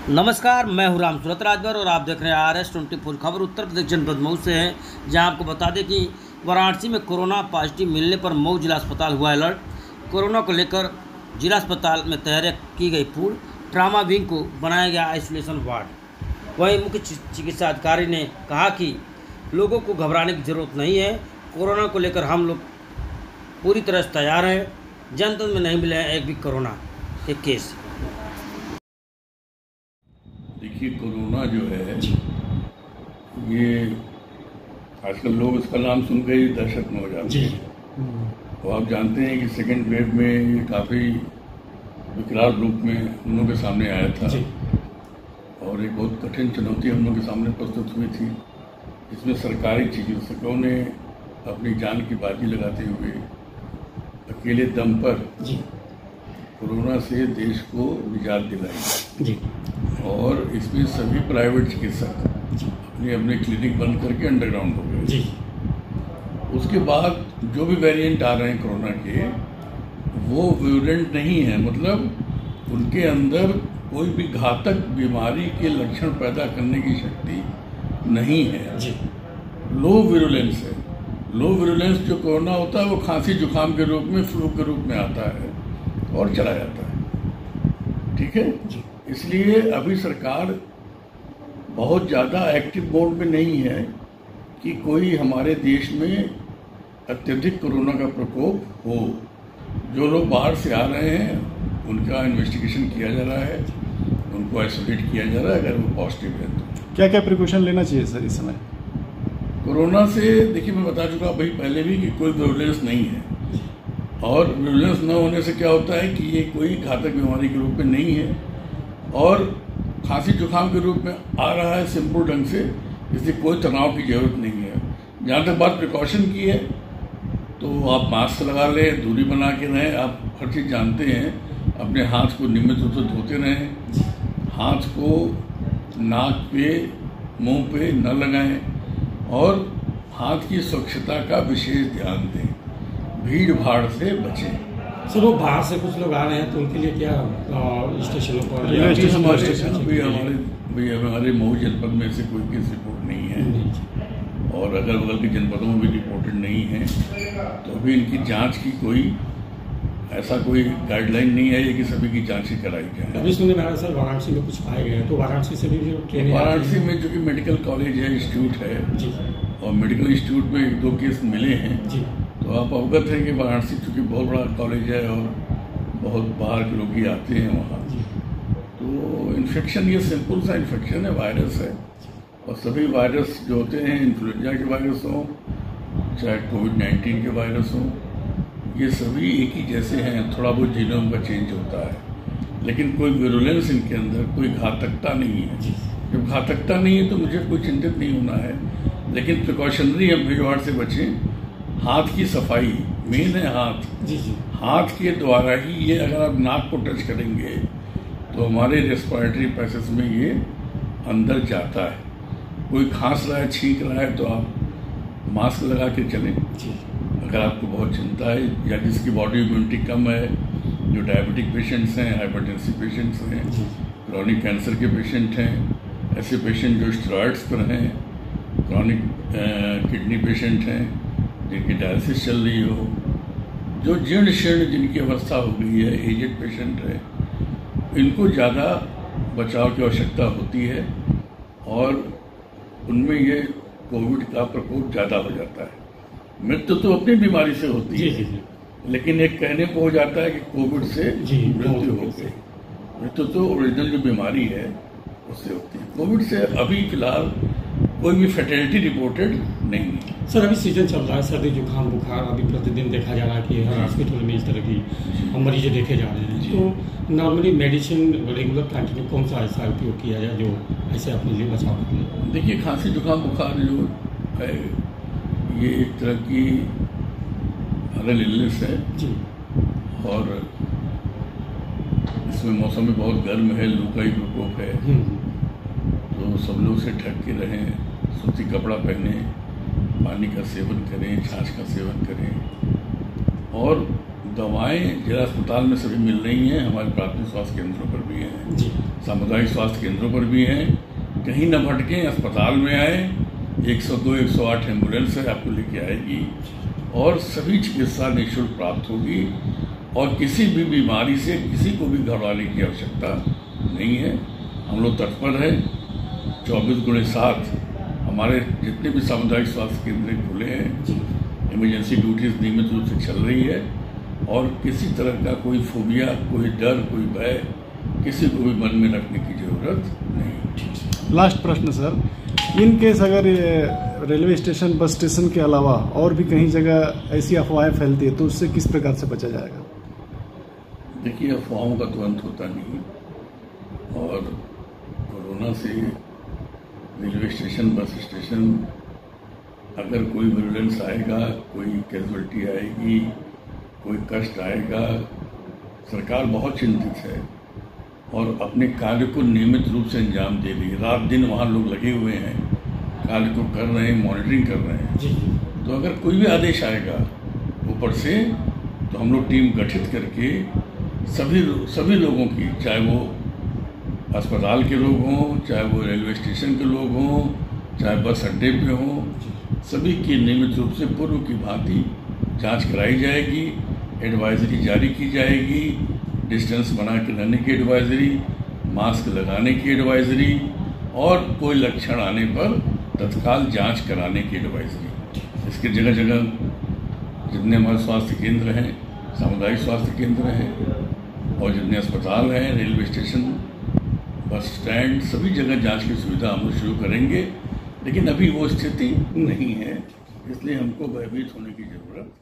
नमस्कार, मैं हूं राम सूरत राजभर और आप देख रहे हैं RS24 खबर। उत्तर प्रदेश जनपद मऊ से है, जहां आपको बता दें कि वाराणसी में कोरोना पॉजिटिव मिलने पर मऊ जिला अस्पताल हुआ अलर्ट। कोरोना को लेकर जिला अस्पताल में तैयारी की गई पूर्ण। ट्रामा विंग को बनाया गया आइसोलेशन वार्ड। वहीं मुख्य चिकित्सा अधिकारी ने कहा कि लोगों को घबराने की जरूरत नहीं है। कोरोना को लेकर हम लोग पूरी तरह से तैयार हैं। जनपद में नहीं मिले हैं एक भी कोरोना के केस। देखिए, कोरोना जो है ये आजकल लोग इसका नाम सुनकर ही दहशत में हो जाते हैं। तो आप जानते हैं कि सेकेंड वेव में ये काफ़ी विकराल रूप में हम लोग के सामने आया था और एक बहुत कठिन चुनौती हम लोग के सामने प्रस्तुत हुई थी, जिसमें सरकारी चिकित्सकों ने अपनी जान की बाजी लगाते हुए अकेले दम पर कोरोना से देश को निजात दिलाई। और इसमें सभी प्राइवेट चिकित्सक अपने अपने क्लिनिक बंद करके अंडरग्राउंड हो गए। उसके बाद जो भी वेरिएंट आ रहे हैं कोरोना के, वो विरुलेंट नहीं है, मतलब उनके अंदर कोई भी घातक बीमारी के लक्षण पैदा करने की शक्ति नहीं है। लो विरुलेंस है। लो विरुलेंस जो कोरोना होता है वो खांसी जुकाम के रूप में, फ्लू के रूप में आता है और चला जाता है। ठीक है, इसलिए अभी सरकार बहुत ज़्यादा एक्टिव मोड में नहीं है कि कोई हमारे देश में अत्यधिक कोरोना का प्रकोप हो। जो लोग बाहर से आ रहे हैं उनका इन्वेस्टिगेशन किया जा रहा है, उनको आइसोलेट किया जा रहा है। अगर वो पॉजिटिव है तो क्या क्या प्रिकॉशन लेना चाहिए सर इस समय? कोरोना से देखिए, मैं बता चुका भाई पहले भी कि कोई विरुलेंस नहीं है। और विरुलेंस न होने से क्या होता है कि ये कोई घातक बीमारी के रूप में नहीं है और खांसी जुकाम के रूप में आ रहा है सिंपल ढंग से, इसलिए कोई तनाव की जरूरत नहीं है। जहाँ तक बात प्रिकॉशन की है तो आप मास्क लगा लें, दूरी बना के रहें। आप हर चीज़ जानते हैं। अपने हाथ को नियमित रूप से धोते रहें, हाथ को नाक पे मुंह पे न लगाएं और हाथ की स्वच्छता का विशेष ध्यान दें। भीड़ भाड़ से बचें। सर, वो बाहर से कुछ लोग आ रहे हैं तो उनके लिए क्या स्टेशनों पर हमारे मऊ जनपद में से कोई केस रिपोर्ट नहीं है और अगल बगल के जनपदों में भी रिपोर्टेड नहीं है। तो अभी इनकी जांच की कोई ऐसा कोई गाइडलाइन नहीं है कि सभी की जांच ही कराई जाए। अभी सुनने में आ रहा है सर वाराणसी में कुछ पाए गए, तो वाराणसी से भी ट्रेन, वाराणसी में जो कि मेडिकल कॉलेज है, इंस्टीट्यूट है और मेडिकल इंस्टीट्यूट में 1-2 केस मिले हैं। तो आप अवगत हैं कि वाराणसी चूँकि बहुत बड़ा कॉलेज है और बहुत बाहर के लोग ही आते हैं वहाँ। तो इन्फेक्शन ये सिंपल सा इन्फेक्शन है, वायरस है। और सभी वायरस जो होते हैं, इन्फ्लुएंजा के वायरस हों चाहे कोविड-19 के वायरस हों, ये सभी एक ही जैसे हैं। थोड़ा बहुत जीनोम का चेंज होता है, लेकिन कोई विरुलेंस इनके अंदर, कोई घातकता नहीं है। जब घातकता नहीं है तो मुझे कोई चिंतित नहीं होना है। लेकिन प्रिकॉशनरी हम भीड़ भाड़ से बचें। हाथ की सफाई मेन है। हाथ के द्वारा ही ये, अगर आप नाक को टच करेंगे तो हमारे रेस्पिरेटरी पैसेज में ये अंदर जाता है। कोई खांस रहा है, छींक रहा है तो आप मास्क लगा के चलें। अगर आपको बहुत चिंता है या जिसकी बॉडी इम्यूनिटी कम है, जो डायबिटिक पेशेंट्स हैं, हाइपरटेंसिव पेशेंट्स हैं, क्रॉनिक कैंसर के पेशेंट हैं, ऐसे पेशेंट जो स्टेरॉइड्स पर हैं, क्रॉनिक किडनी पेशेंट हैं जिनकी डायलिसिस चल रही हो, जो जीर्ण शीर्ण जिनकी अवस्था हो गई है, एजेड पेशेंट है, इनको ज़्यादा बचाव की आवश्यकता होती है और उनमें ये कोविड का प्रकोप ज़्यादा हो जाता है। मृत्यु तो अपनी बीमारी से होती है, लेकिन एक कहने को हो जाता है कि कोविड से मृत्यु हो गई। मृत्यु तो ओरिजिनल जो बीमारी है उससे होती है। कोविड से अभी फिलहाल कोई भी फैटेलिटी रिपोर्टेड नहीं है। सर, अभी सीजन चल रहा है, सर्दी जुकाम बुखार, अभी प्रतिदिन देखा जा रहा है कि हर हॉस्पिटल में इस तरह की मरीजें देखे जा रहे हैं। तो नॉर्मली मेडिसिन रेगुलर कंटिन्यू कौन सा ऐसा उपयोग किया जाए जो ऐसे अपने लिए बचाव कर? देखिए, खांसी जुकाम बुखार जो है ये एक तरह की वायरल इलनेस है और इसमें मौसम में बहुत गर्म है, लू का ही प्रकोप है। तो सब लोग से ढक के रहें, सूती कपड़ा पहने, पानी का सेवन करें, छाछ का सेवन करें और दवाएं जिला अस्पताल में सभी मिल रही हैं, हमारे प्राथमिक स्वास्थ्य केंद्रों पर भी हैं, सामुदायिक स्वास्थ्य केंद्रों पर भी हैं। कहीं न भटकें, अस्पताल में आए, 102 108 एम्बुलेंस है, आपको लेके आएगी और सभी चिकित्सा निःशुल्क प्राप्त होगी और किसी भी बीमारी से किसी को भी घबराने की आवश्यकता नहीं है। हम लोग तत्पर हैं। 24/7 हमारे जितने भी सामुदायिक स्वास्थ्य केंद्र खुले हैं, इमरजेंसी ड्यूटीज नियमित रूप से चल रही है और किसी तरह का कोई फोबिया, कोई डर, कोई भय किसी को भी मन में रखने की जरूरत नहीं। लास्ट प्रश्न सर, इन केस अगर रेलवे स्टेशन, बस स्टेशन के अलावा और भी कहीं जगह ऐसी अफवाहें फैलती है तो उससे किस प्रकार से बचा जाएगा? देखिए, अफवाहों का तो अंत होता नहीं और कोरोना से रेलवे स्टेशन, बस स्टेशन अगर कोई विरुलेंस आएगा, कोई कैजुअलिटी आएगी, कोई कष्ट आएगा, सरकार बहुत चिंतित है और अपने कार्य को नियमित रूप से अंजाम दे रही है। रात दिन वहाँ लोग लगे हुए हैं, कार्य को कर रहे हैं, मॉनिटरिंग कर रहे हैं। तो अगर कोई भी आदेश आएगा ऊपर से तो हम लोग टीम गठित करके सभी लोगों की, चाहे वो अस्पताल के लोग हों, चाहे वो रेलवे स्टेशन के लोग हों, चाहे बस अड्डे पे हों, सभी की नियमित रूप से पूर्व की भांति जांच कराई जाएगी, एडवाइजरी जारी की जाएगी, डिस्टेंस बना के रहने की एडवाइजरी, मास्क लगाने की एडवाइजरी और कोई लक्षण आने पर तत्काल जांच कराने की एडवाइजरी। इसके जगह जगह जितने हमारे स्वास्थ्य केंद्र हैं, सामुदायिक स्वास्थ्य केंद्र हैं और जितने अस्पताल हैं, रेलवे स्टेशन, बस स्टैंड, सभी जगह जांच की सुविधा हम लोग शुरू करेंगे। लेकिन अभी वो स्थिति नहीं है, इसलिए हमको भयभीत होने की ज़रूरत